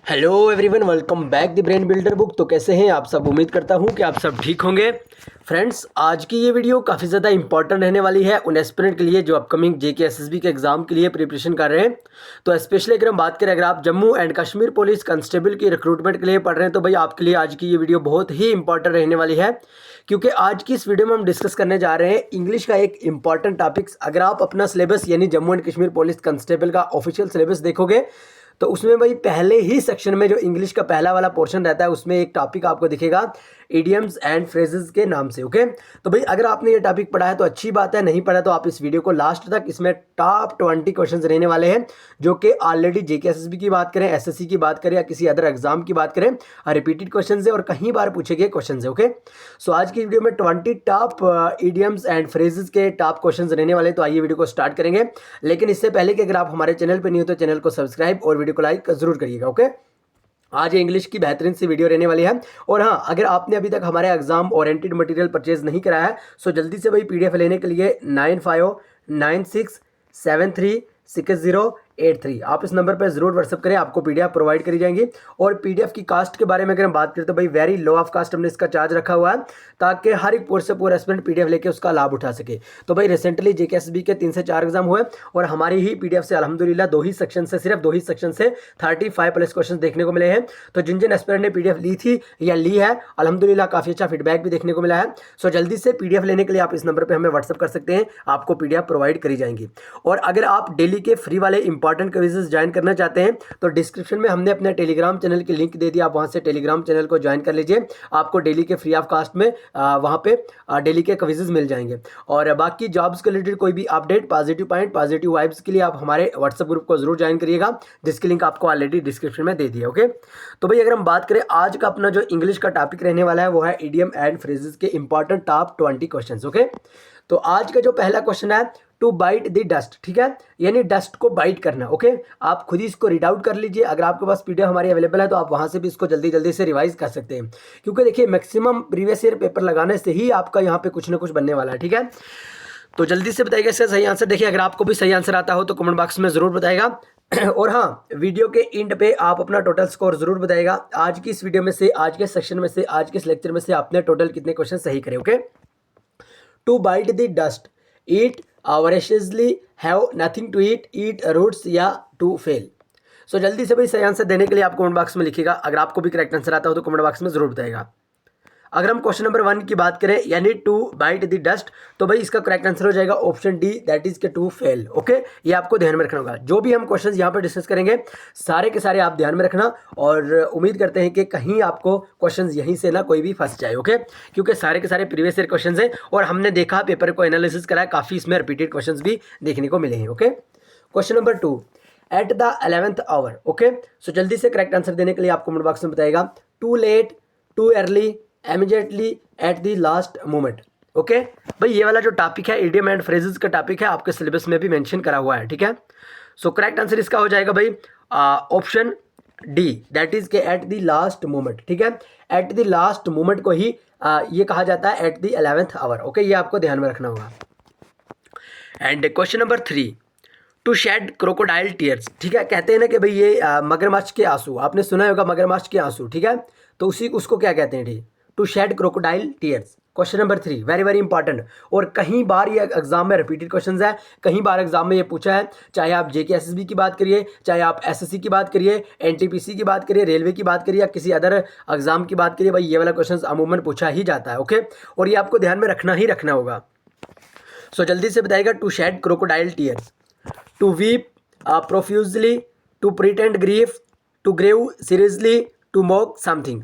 Hello everyone, welcome back the brain builder book. तो कैसे हैं आप सब? उम्मीद करता हूं कि आप सब ठीक होंगे। फ्रेंड्स, आज की ये वीडियो काफ़ी ज़्यादा इंपॉर्टेंट रहने वाली है उन एस्पिरेंट के लिए जो अपकमिंग जेके एसएसबी के एग्ज़ाम के लिए प्रिपरेशन कर रहे हैं। तो स्पेशली अगर हम बात करें, अगर आप Jammu and Kashmir police constable की रिक्रूटमेंट के लिए पढ़ रहे हैं तो भाई आपके लिए आज की ये वीडियो बहुत ही इंपॉर्टेंट रहने वाली है, क्योंकि आज की इस वीडियो में हम डिस्कस करने जा रहे हैं इंग्लिश का एक इंपॉर्टेंट टॉपिक्स। अगर आप अपना सिलेबस यानी Jammu and Kashmir police constable का ऑफिशियल सिलेबस देखोगे तो उसमें भाई पहले ही सेक्शन में जो इंग्लिश का पहला वाला पोर्शन रहता है उसमें एक टॉपिक आपको दिखेगा इडियम्स एंड फ्रेजेस के नाम से। ओके, तो भाई अगर आपने ये टॉपिक पढ़ा है तो अच्छी बात है, नहीं पढ़ा तो आप इस वीडियो को लास्ट तक, इसमें टॉप 20 क्वेश्चंस रहने वाले हैं जो कि ऑलरेडी जेके एसएसबी की बात करें, एसएससी की बात करें या किसी अदर एग्जाम की बात करें, रिपीटेड क्वेश्चन है और कहीं बार पूछे गए क्वेश्चन है। ओके, सो आज की वीडियो में 20 टॉप इडियम्स एंड फ्रेजेस के टॉप क्वेश्चन रहने वाले। तो आइए वीडियो को स्टार्ट करेंगे, लेकिन इससे पहले कि अगर आप हमारे चैनल पर नहीं हो तो चैनल को सब्सक्राइब और वीडियो को लाइक जरूर करिएगा। ओके, आज इंग्लिश की बेहतरीन सी वीडियो रहने वाली है। और हाँ, अगर आपने अभी तक हमारे एग्जाम ओरिएंटेड मटेरियल परचेज नहीं कराया है सो जल्दी से भाई पीडीएफ लेने के लिए 9596736083 आप इस नंबर पर जरूर व्हाट्सअप करें, आपको पीडीएफ प्रोवाइड करी जाएंगी। और पीडीएफ की कास्ट के बारे में अगर हम बात करें तो भाई वेरी लो ऑफ कास्ट हमने इसका चार्ज रखा हुआ है ताकि हर एक पोस्ट से पूरा स्टूडेंट पीडीएफ लेके उसका लाभ उठा सके। तो भाई रिसेंटली जेकेएसबी के 3 से 4 एग्जाम हुए और हमारी ही पीडीएफ से अल्हम्दुलिल्लाह सिर्फ दो ही सेक्शन से 35+ क्वेश्चन देखने को मिले हैं। तो जिन जिन एस्पिरेंट ने पीडीएफ ली थी या ली है, अल्हम्दुलिल्लाह काफ़ी अच्छा फीडबैक भी देखने को मिला है। सो जल्दी से पीडीएफ लेने के लिए आप इस नंबर पर हमें व्हाट्सअप कर सकते हैं, आपको पीडीएफ प्रोवाइड करी जाएंगी। और अगर आप डेली के फ्री वाले इंपॉर्टेंट क्विजेस ज्वाइन करना चाहते हैं तो डिस्क्रिप्शन में हमने अपने टेलीग्राम चैनल की लिंक दे दिया, आप वहां से टेलीग्राम चैनल को ज्वाइन कर लीजिए। आपको डेली के फ्री ऑफ कास्ट में वहां पे डेली के क्विजेस मिल जाएंगे। और बाकी जॉब्स के रिलेटेड कोई भी update, positive point, positive vibes के लिए आप हमारे व्हाट्सएप ग्रुप को जरूर ज्वाइन करिएगा, जिसकी लिंक आपको ऑलरेडी डिस्क्रिप्शन में दे दिया। ओके, तो भाई अगर हम बात करें आज का अपना जो इंग्लिश का टॉपिक रहने वाला है वो है इडियम एंड फ्रेजेस के इंपॉर्टेंट टॉप 20 क्वेश्चन। ओके, तो आज का जो पहला क्वेश्चन है टू बाइट द डस्ट, ठीक है, यानी डस्ट को बाइट करना। ओके, आप खुद ही इसको रीड आउट कर लीजिए, अगर आपके पास पीडीएफ हमारी अवेलेबल है तो आप वहां से भी इसको जल्दी जल्दी से रिवाइज कर सकते हैं, क्योंकि देखिए मैक्सिमम प्रीवियस ईयर पेपर लगाने से ही आपका यहाँ पे कुछ ना कुछ बनने वाला है। ठीक है, तो जल्दी से बताइएगा इसका सही आंसर। देखिए अगर आपको भी सही आंसर आता हो तो कमेंट बॉक्स में जरूर बताएगा। और हाँ, वीडियो के एंड पे आप अपना टोटल स्कोर जरूर बताएगा। आज की इस वीडियो में से, आज के सेक्शन में से, आज के इस लेक्चर में से आपने टोटल कितने क्वेश्चन सही करे। Okay, to bite the dust, eat voraciously, have nothing to eat, eat roots या टू फेल। सो जल्दी से भाई सही आंसर देने के लिए आप कमेंट बॉक्स में लिखिएगा। अगर आपको भी करेक्ट आंसर आता हो तो कमेंट बॉक्स में जरूर बताएगा। अगर हम क्वेश्चन नंबर 1 की बात करें यानी टू बाइट द डस्ट, तो भाई इसका करेक्ट आंसर हो जाएगा ऑप्शन डी, दैट इज के टू फेल। ओके, ये आपको ध्यान में रखना होगा। जो भी हम क्वेश्चंस यहाँ पर डिस्कस करेंगे सारे के सारे आप ध्यान में रखना, और उम्मीद करते हैं कि कहीं आपको क्वेश्चंस यहीं से ना कोई भी फंस जाए। ओके, क्योंकि सारे के सारे प्रीवियस ईयर क्वेश्चंस हैं और हमने देखा पेपर को एनालिसिस करा है, काफ़ी इसमें रिपीटेड क्वेश्चंस भी देखने को मिले हैं। Okay, question number 2, at the 11th hour. Okay, so जल्दी से करेक्ट आंसर देने के लिए आपको कमेंट बॉक्स में बताएगा too late, too early, immediately, at the last moment. Okay, भाई ये वाला जो टॉपिक है इडियम एंड फ्रेजेस का टॉपिक है, आपके सिलेबस में भी मेंशन करा हुआ है। ठीक है, सो करेक्ट आंसर इसका हो जाएगा भाई ऑप्शन डी, दैट इज के एट द लास्ट मोमेंट। ठीक है, एट द लास्ट मोमेंट को ही ये कहा जाता है eight the 11th hour. Okay, ये आपको ध्यान में रखना होगा। And question number 3, to shed crocodile tears. ठीक है, कहते हैं ना कि भाई ये मगरमच्छ के आंसू, आपने सुना होगा मगरमच्छ के आंसू। ठीक है, तो उसको क्या कहते हैं? ठीक, to shed crocodile tears. Question number 3 very very important, और कहीं बार ये एग्जाम में रिपीटेड क्वेश्चंस है, कहीं बार एग्जाम में ये पूछा है, चाहे आप जेके एसएसबी की बात करिए, चाहे आप एसएससी की बात करिए, एनटीपीसी की बात करिए, रेलवे की बात करिए या किसी अदर एग्जाम की बात करिए, भाई ये वाला क्वेश्चन अमूमन पूछा ही जाता है। ओके, और ये आपको ध्यान में रखना ही रखना होगा। सो जल्दी से बताइएगा to shed crocodile tears, to weep profusely, to pretend grief, to grave seriously, to mock something.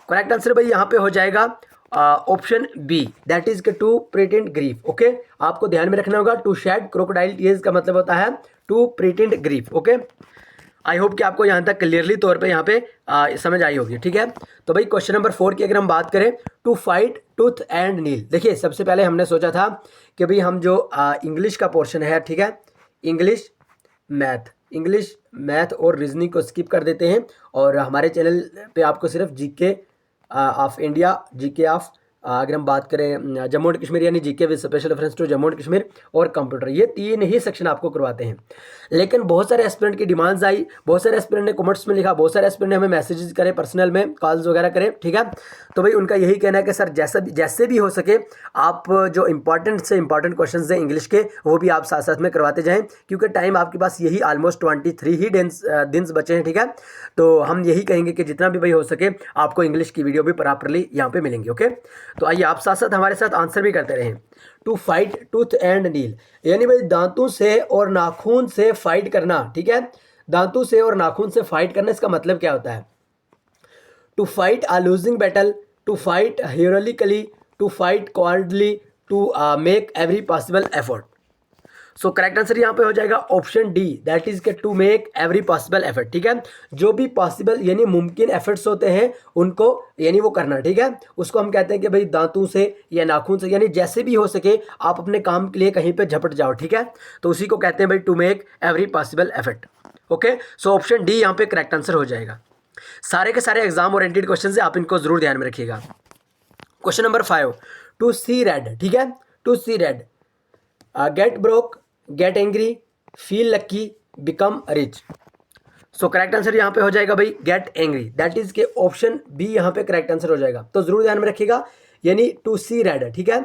Correct answer भाई यहाँ पे हो जाएगा ऑप्शन बी, दैट इज के टू प्रिटेंड ग्रीफ। ओके, आपको ध्यान में रखना होगा टू शेड क्रोकोडाइल टीयर्स का मतलब होता है to pretend grief. Okay, I hope कि आपको यहाँ तक क्लियरली तौर पे यहाँ पे समझ आई होगी। ठीक है, तो भाई क्वेश्चन नंबर 4 की अगर हम बात करें, टू फाइट टूथ एंड नील। देखिए सबसे पहले हमने सोचा था कि भाई हम जो इंग्लिश का पोर्शन है, ठीक है, इंग्लिश मैथ और रीजनिंग को स्किप कर देते हैं और हमारे चैनल पे आपको सिर्फ GK of India, GK of अगर हम बात करें जम्मू एंड कश्मीर यानी GK with special reference to Jammu and Kashmir और कंप्यूटर, ये 3 ही सेक्शन आपको करवाते हैं। लेकिन बहुत सारे एस्पिरेंट की डिमांड्स आई, बहुत सारे एस्पिरेंट ने कमेंट्स में लिखा, बहुत सारे एस्पिरेंट ने हमें मैसेजेस करे, पर्सनल में कॉल्स वगैरह करे, ठीक है। तो भाई उनका यही कहना है कि सर जैसे भी हो सके आप जो इंपॉर्टेंट से इंपॉर्टेंट क्वेश्चन हैं इंग्लिश के वो भी आप साथ साथ में करवाते जाएँ, क्योंकि टाइम आपके पास यही ऑलमोस्ट 23 ही दिन बचे हैं, ठीक है। तो हम यही कहेंगे कि जितना भी भाई हो सके आपको इंग्लिश की वीडियो भी प्रॉपरली यहाँ पे मिलेंगी, ओके। तो आइए आप साथ साथ हमारे साथ आंसर भी करते रहें। टू फाइट टूथ एंड नील, यानी भाई दांतों से और नाखून से फाइट करना, ठीक है। दांतों से और नाखून से फाइट करना, इसका मतलब क्या होता है? To fight a losing battle, to fight heroically, to fight cowardly, to make every possible effort. So correct answer यहाँ पे हो जाएगा ऑप्शन डी, दैट इज के to make every possible effort, ठीक है। जो भी पॉसिबल यानी मुमकिन एफर्ट्स होते हैं उनको यानी वो करना, ठीक है। उसको हम कहते हैं कि भाई दांतों से या नाखून से, यानी जैसे भी हो सके आप अपने काम के लिए कहीं पे झपट जाओ, ठीक है। तो उसी को कहते हैं भाई to make every possible effort, okay. So option D यहाँ पे करेक्ट आंसर हो जाएगा। सारे के सारे एग्जाम ओरिएंटेड क्वेश्चन है, आप इनको जरूर ध्यान में रखिएगा। Question number 5, to see red, ठीक है। To see red, get broke, get angry, feel lucky, become rich. So correct answer यहाँ पे हो जाएगा भाई गेट एंग्री, दैट इज के ऑप्शन बी यहाँ पे करेक्ट आंसर हो जाएगा। तो जरूर ध्यान में रखिएगा, यानी टू सी रेड, ठीक है।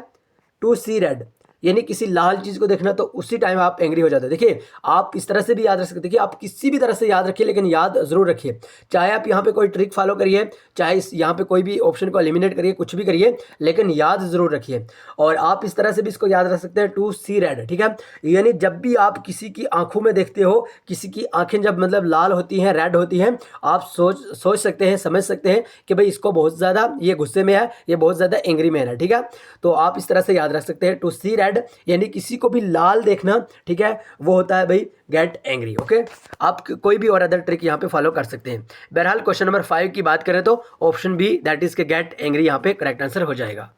टू सी रेड यानी किसी लाल चीज को देखना, तो उसी टाइम आप एंग्री हो जाते हैं। देखिए आप इस तरह से भी याद रख सकते, देखिए आप किसी भी तरह से याद रखिए, लेकिन याद जरूर रखिए। चाहे आप यहाँ पे कोई ट्रिक फॉलो करिए, चाहे यहाँ पे कोई भी ऑप्शन को एलिमिनेट करिए, कुछ भी करिए, लेकिन याद जरूर रखिए। और आप इस तरह से भी इसको याद रख सकते हैं, टू सी रेड, ठीक है। यानी जब भी आप किसी की आंखों में देखते हो, किसी की आंखें जब मतलब लाल होती हैं, रेड होती हैं, आप सोच सकते हैं, समझ सकते हैं कि भाई इसको बहुत ज़्यादा ये गुस्से में है, ये बहुत ज़्यादा एंग्री मैन है, ठीक है। तो आप इस तरह से याद रख सकते हैं, टू सी रेड यानी किसी को भी लाल देखना, ठीक है, वो होता है भाई गेट एंग्री, ओके। आप कोई भी और अदर ट्रिक यहाँ पे फॉलो कर सकते हैं। बहरहाल क्वेश्चन नंबर 5 की बात करें तो ऑप्शन बी, दैट इज के गेट एंग्री यहाँ पे करेक्ट आंसर हो जाएगा।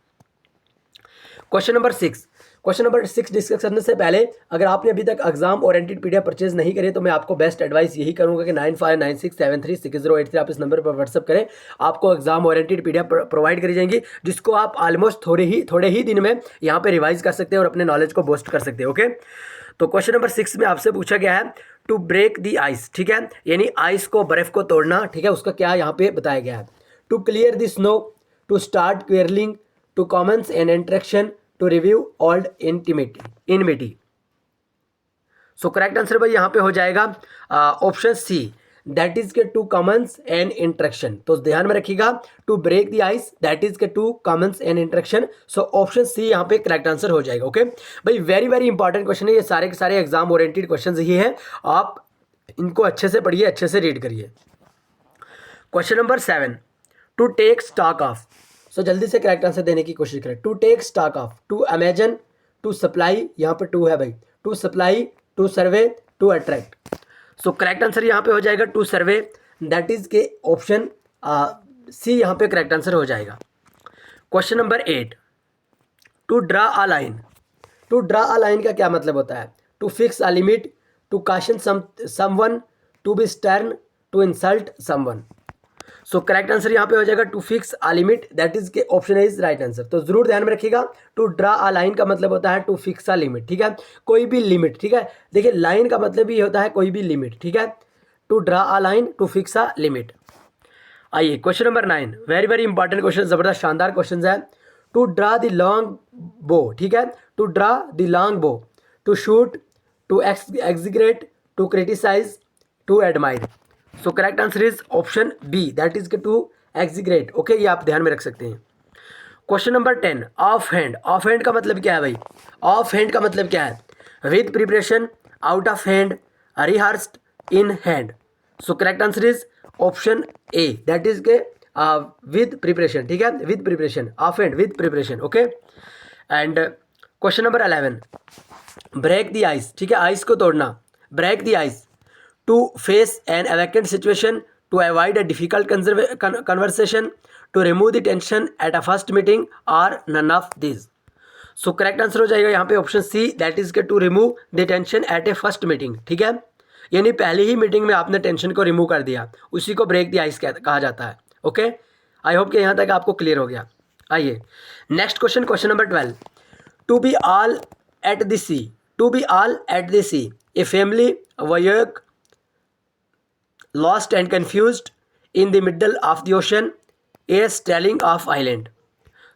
Question number 6, question number 6 discuss करने से पहले अगर आपने अभी तक एग्जाम ओरिएंटेड पीडीएफ परचेज नहीं करे तो मैं आपको बेस्ट एडवाइस यही करूंगा कि 9596736083 आप इस नंबर पर व्हाट्सअप करें। आपको एग्जाम ओरिएंटेड पीडीएफ प्रोवाइड करी जाएंगी, जिसको आप ऑलमोस्ट थोड़े ही दिन में यहाँ पे रिवाइज कर सकते हैं और अपने नॉलेज को बूस्ट कर सकते हैं, ओके। तो क्वेश्चन नंबर 6 में आपसे पूछा गया है टू ब्रेक दी आइस, ठीक है, यानी आइस को, बर्फ को तोड़ना, ठीक है, उसका क्या यहाँ पे बताया गया है। To clear the snow, to start quarrelling, to commence an interaction, to review old enmity. So correct answer भाई यहाँ पे हो जाएगा ऑप्शन सी, दैट इज के टू कॉमेंस एंड इंट्रैक्शन। तो ध्यान में रखिएगा, to break the ice, that is के to commence and interaction. So option C यहाँ पे करेक्ट आंसर हो जाएगा, ओके भाई। वेरी वेरी इंपॉर्टेंट क्वेश्चन है ये, सारे के सारे एग्जाम ओरिएंटेड क्वेश्चन ही हैं, आप इनको अच्छे से पढ़िए, अच्छे से रीड करिए। Question number 7, to take stock of. So जल्दी से करेक्ट आंसर देने की कोशिश करें। To take stock of, to imagine, to supply, यहाँ पे टू है भाई, to supply, to survey, to attract. So correct answer यहाँ पे हो जाएगा टू सर्वे, दैट इज के ऑप्शन सी यहाँ पे करेक्ट आंसर हो जाएगा। Question number 8, to draw a line. To draw a line का क्या मतलब होता है? To fix a limit, to caution someone, to be stern, to insult someone. So correct answer यहाँ पे हो जाएगा to fix a limit, that is के ऑप्शन इज राइट आंसर। तो जरूर ध्यान में रखिएगा, टू ड्रा अ लाइन का मतलब होता है टू फिक्स अ लिमिट, ठीक है, कोई भी लिमिट, ठीक है। देखिए लाइन का मतलब भी होता है कोई भी लिमिट, ठीक है। To draw a line, to fix a limit. आइए question number 9, very very important question, जबरदस्त शानदार क्वेश्चन है। To draw the long bow, ठीक है, to draw the long bow, to shoot, to exaggerate, to criticise, to admire. So correct answer is option B, that is to exaggerate, okay, ये आप ध्यान में रख सकते हैं। Question number 10, off hand. Off hand का मतलब क्या है भाई? ऑफ हैंड का मतलब क्या है? With preparation, out of hand, rehearsed, in hand. So correct answer is option A, that is के विद प्रिपरेशन, ठीक है, with preparation, off hand with preparation, okay. And question number 11, break the ice, ठीक है, ice को तोड़ना, break the ice, to face an vacant situation, to avoid a difficult conversation, to remove the tension at a first meeting, और none of this. So correct answer हो जाएगा यहाँ पे option C, that is के to remove the tension at a first meeting, ठीक है, यानी पहली ही मीटिंग में आपने टेंशन को रिमूव कर दिया, उसी को ब्रेक द आइस कहा जाता है, ओके। आई होप कि यहाँ तक आपको क्लियर हो गया। आइए next question, question number 12। To be all at the sea, to be all at the sea, a family voyage lost and confused in the middle of the ocean, is telling of island.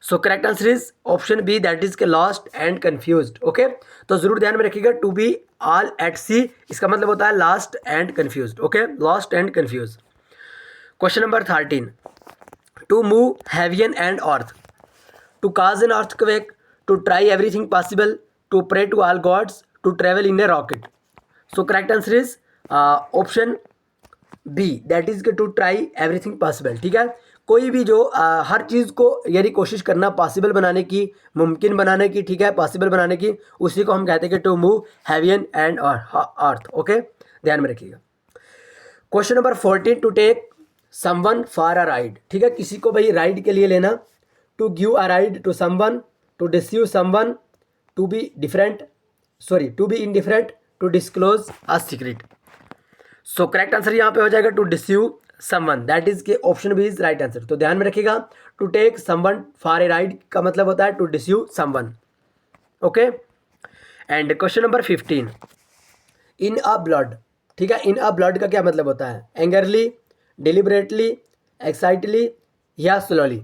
So correct answer is option B, that is lost and confused. Okay, तो जरूर ध्यान में रखिएगा, to be all at sea इसका मतलब होता है lost and confused. Okay, lost and confused. Question number 13. To move heaven and earth, to cause an earthquake, to try everything possible, to pray to all gods, to travel in a rocket. So correct answer is option B, that is to try everything possible. ठीक है, कोई भी जो हर चीज़ को यानी कोशिश करना possible बनाने की, मुमकिन बनाने की, ठीक है, पॉसिबल बनाने की, उसी को हम कहते हैं कि to move heaven and earth. Okay, ध्यान में रखिएगा. Question number 14. To take someone for a ride. ठीक है, किसी को भाई राइड के लिए लेना. To give a ride to someone, to deceive someone, to be different, sorry to be indifferent, to disclose a secret. So correct answer यहाँ पे हो जाएगा to deceive someone, that is के option B is right answer. तो ध्यान में रखिएगा, to take someone for a ride का मतलब होता है to deceive someone. Okay, and question number 15. In a blood. ठीक है, इन अ ब्लड का क्या मतलब होता है? एंगरली, डिलिबरेटली, एक्साइटली या स्लोली.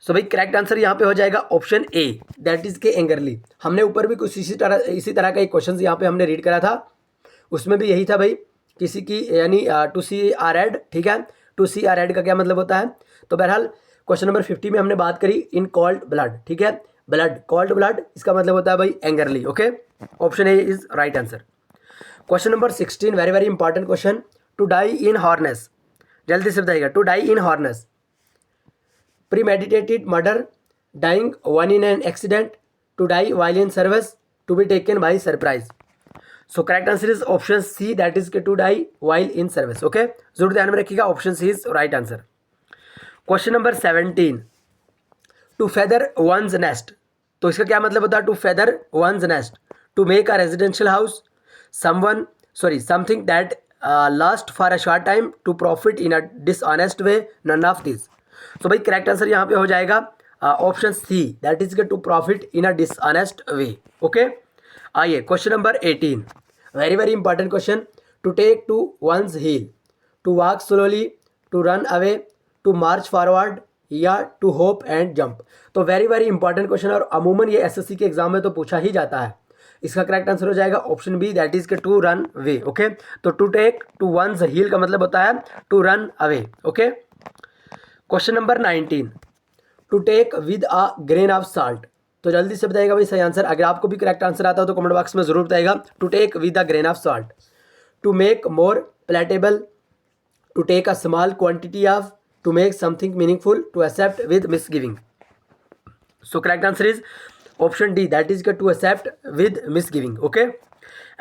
सो भाई करेक्ट आंसर यहाँ पे हो जाएगा ऑप्शन ए, दैट इज के एंगरली. हमने ऊपर भी कुछ इसी तरह का एक क्वेश्चन यहाँ पे हमने रीड करा था, उसमें भी यही था भाई, किसी की यानी टू सी आर एड. ठीक है, टू सी आर एड का क्या मतलब होता है? तो बहरहाल क्वेश्चन नंबर 50 में हमने बात करी इन कॉल्ड ब्लड. ठीक है, ब्लड, कॉल्ड ब्लड, इसका मतलब होता है भाई angrily. Okay, option A is right answer. Question number 16, very very important question. To die in harness, जल्दी से बताइएगा. To die in harness, premeditated murder, dying one in an accident, to die while in service, to be taken by surprise. So correct answer is option C, that is to die while in service. Okay, जरूर ध्यान में रखिएगा, option C is right answer. Question number 17. To feather one's nest, तो इसका क्या मतलब होता है? To feather one's nest, to make a residential house, something that last for a short time, to profit in a dishonest way, none of this. तो भाई correct answer यहाँ पे हो जाएगा option C, that is to profit in a dishonest way. Okay, आइए question number 18, very very important question. To take to one's heel, to walk slowly, to run away, to march forward या to hope and jump. तो very very important question, और अमूमन ये SSC के exam में तो पूछा ही जाता है. इसका करेक्ट आंसर हो जाएगा option B, that is to run way. Okay, तो to take to one's heel का मतलब होता है to run away. Okay, question number 19. To take with a grain of salt, तो जल्दी से बताइएगा भाई सही आंसर. अगर आपको भी करेक्ट आंसर आता हो तो कमेंट बॉक्स में जरूर बताइएगा. To take with a grain of salt, to make more palatable, to take a small quantity of, to make something meaningful, to accept with misgiving. So correct answer is option D, that is to accept with misgiving. Okay,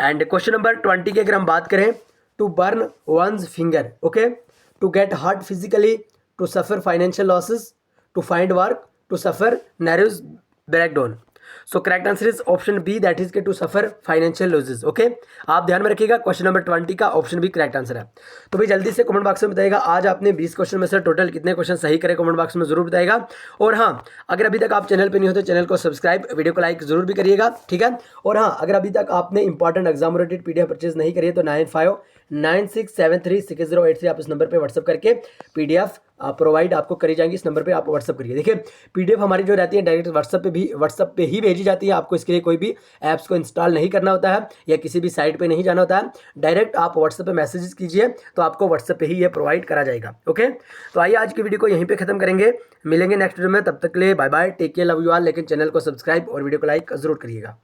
and question number 20 की अगर हम बात करें, to burn one's finger. Okay, to get hurt physically, to suffer financial losses, to find work, to suffer narrows breakdown. So correct answer is option B, that is to suffer financial losses. Okay, आप ध्यान में रखिएगा, question number 20 का option B correct answer है. तो भाई जल्दी से कमेंट बॉक्स में बताइएगा आज आपने 20 क्वेश्चन में से टोटल कितने क्वेश्चन सही करे, कमेंट बॉक्स में जरूर बताइएगा. और हाँ, अगर अभी तक आप चैनल पर नहीं हो तो चैनल को सब्सक्राइब, वीडियो को लाइक जरूर भी करिएगा. ठीक है, और हाँ, अगर अभी तक आपने important exam related PDF purchase नहीं करी है तो 9596736083 आप इस नंबर पे व्हाट्सअप करके पीडीएफ प्रोवाइड आपको करी जाएंगी. इस नंबर पे आप व्हाट्सअप करिए. देखिए, पीडीएफ हमारी जो रहती है डायरेक्ट व्हाट्सअप पे ही भेजी जाती है. आपको इसके लिए कोई भी ऐप्स को इंस्टॉल नहीं करना होता है या किसी भी साइट पे नहीं जाना होता है. डायरेक्ट आप व्हाट्सअप पे मैसेजेस कीजिए तो आपको व्हाट्सअप पे ही ये प्रोवाइड करा जाएगा. ओके, तो आइए आज की वीडियो को यहीं पर खत्म करेंगे. मिलेंगे नेक्स्ट वीडियो में, तब तक के लिए bye bye, take care, love you all. लेकिन चैनल को सब्सक्राइब और वीडियो को लाइक जरूर करिएगा.